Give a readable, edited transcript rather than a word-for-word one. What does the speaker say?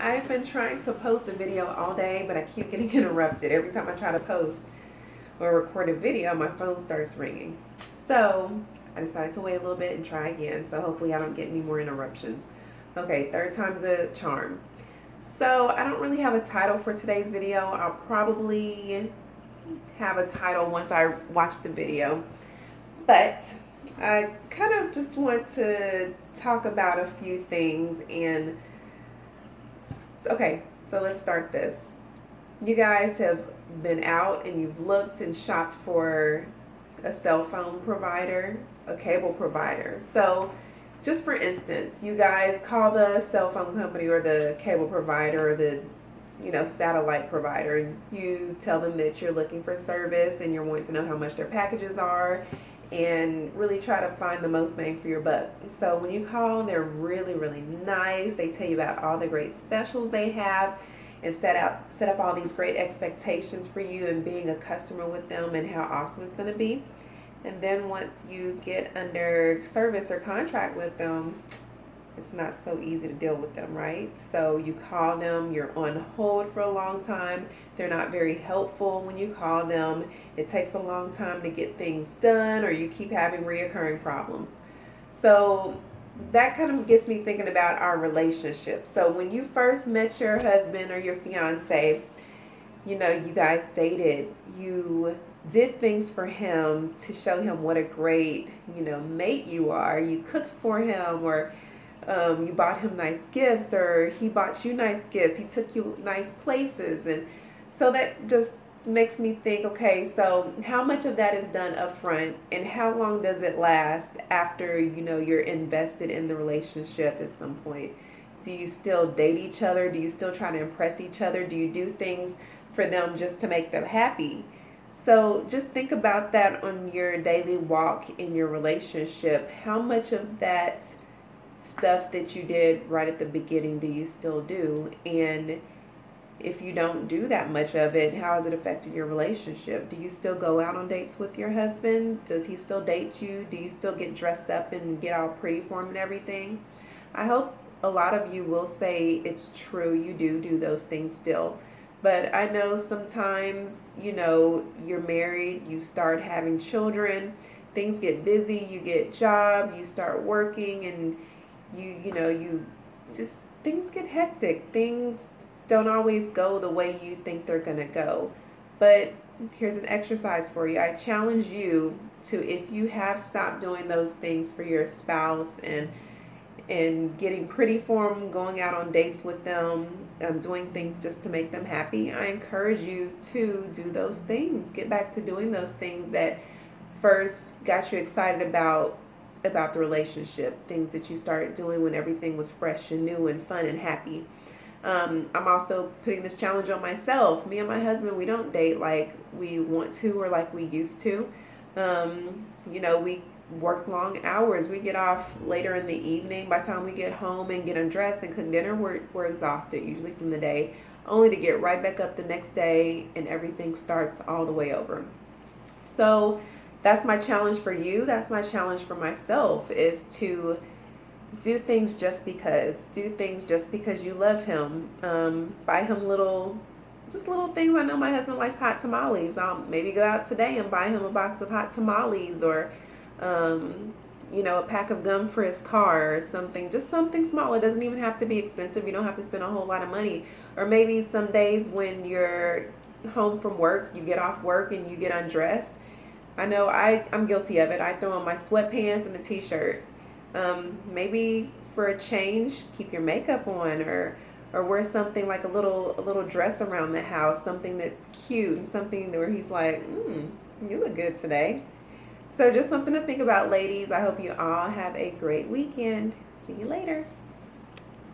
I've been trying to post a video all day, but I keep getting interrupted. Every time I try to post or record a video, my phone starts ringing. So I decided to wait a little bit and try again. So hopefully I don't get any more interruptions. Okay, third time's a charm. So I don't really have a title for today's video. I'll probably have a title once I watch the video. But I kind of just want to talk about a few things and okay, so let's start this. You guys have been out and you've looked and shopped for a cell phone provider, a cable provider. So just for instance, you guys call the cell phone company or the cable provider or the satellite provider, and you tell them that you're looking for service and you're wanting to know how much their packages are and really try to find the most bang for your buck. So when you call, they're really, really nice. They tell you about all the great specials they have and set up all these great expectations for you and being a customer with them and how awesome it's going to be. And then once you get under service or contract with them, it's not so easy to deal with them, right? So you call them, you're on hold for a long time. They're not very helpful when you call them. It takes a long time to get things done, or you keep having reoccurring problems. So that kind of gets me thinking about our relationship. So when you first met your husband or your fiance, you guys dated, you did things for him to show him what a great, mate you are. You cooked for him, or you bought him nice gifts, or he bought you nice gifts. He took you nice places. And so that just makes me think, okay, so how much of that is done up front, and how long does it last after, you're invested in the relationship at some point? Do you still date each other? Do you still try to impress each other? Do you do things for them just to make them happy? So just think about that on your daily walk in your relationship. How much of that stuff that you did right at the beginning do you still do? And if you don't do that much of it, how has it affected your relationship? Do you still go out on dates with your husband? Does he still date you? Do you still get dressed up and get all pretty for him and everything? I hope a lot of you will say it's true. You do those things still. But I know sometimes, you're married, you start having children, things get busy, you get jobs, you start working, and you just, things get hectic. Things don't always go the way you think they're going to go. But here's an exercise for you. I challenge you to, if you have stopped doing those things for your spouse and getting pretty for them, going out on dates with them, doing things just to make them happy, I encourage you to do those things. Get back to doing those things that first got you excited about the relationship, things that you started doing when everything was fresh and new and fun and happy. I'm also putting this challenge on myself. Me and my husband, we don't date like we want to or like we used to. We work long hours. We get off later in the evening. By the time we get home and get undressed and cook dinner, we're exhausted usually from the day, only to get right back up the next day and everything starts all the way over. So that's my challenge for you. That's my challenge for myself, is to do things just because. Do things just because you love him. Buy him little things. I know my husband likes hot tamales. I'll maybe go out today and buy him a box of hot tamales, or a pack of gum for his car or something. Just something small. It doesn't even have to be expensive. You don't have to spend a whole lot of money. Or maybe some days when you're home from work, you get off work and you get undressed. I know I'm guilty of it. I throw on my sweatpants and a t-shirt. Maybe for a change, keep your makeup on, or wear something like a little dress around the house, something that's cute and something where he's like, you look good today. So just something to think about, ladies. I hope you all have a great weekend. See you later.